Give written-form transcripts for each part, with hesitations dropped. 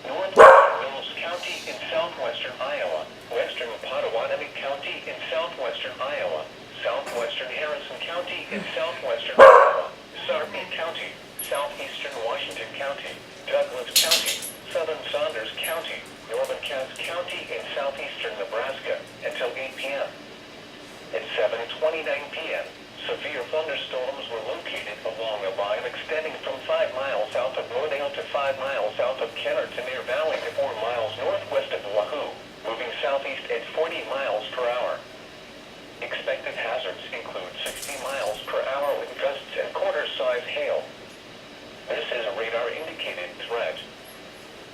northwestern Mills County in southwestern Iowa, western Potawatomi County in southwestern Iowa, southwestern Harrison County in southwestern Iowa, Sarpy County, southeastern Washington County, Douglas County, southern Saunders County, northern Cass County in southeastern Nebraska until 8 p.m. At 7:29 p.m., severe thunderstorms were located along a line extending from 5 miles south of Rodale to 5 miles south of Kenner to Near Valley to 4 miles northwest of Wahoo, moving southeast at 40 miles per hour. Expected hazards include 60 miles per hour with gusts and quarter-size hail. This is a radar-indicated threat.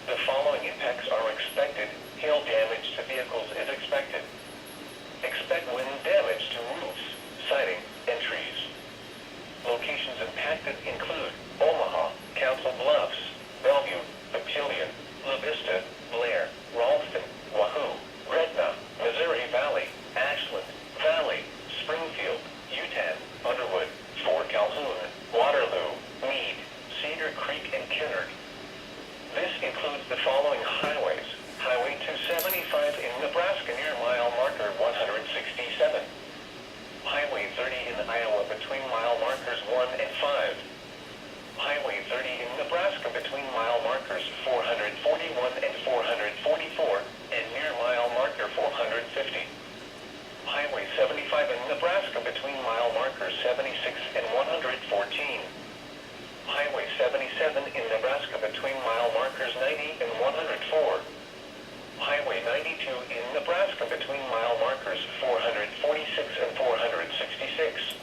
The following impacts are expected. Hail damage to vehicles is expected. Expect wind damage to roofs, siding, and trees. Locations impacted include Omaha, Council Bluffs, Bellevue, Papillion, La Vista, Blair, Ralston, Wahoo, Gretna, Missouri Valley, Ashland, Valley, Springfield, Utan, Underwood, Fort Calhoun, Waterloo, Meade, Cedar Creek, and Kennard. This includes the following highways. Highway 275 in Nebraska near mile marker 167. Highway 30 in Iowa between mile markers 1 and 5. Highway 30 in Nebraska between mile markers 441 and 444 and near mile marker 450. Highway 75 in Nebraska between mile markers 76 and 114. Highway 77 in Nebraska between mile markers 90 and 104. Highway 92 in Nebraska between mile markers 446 and 466.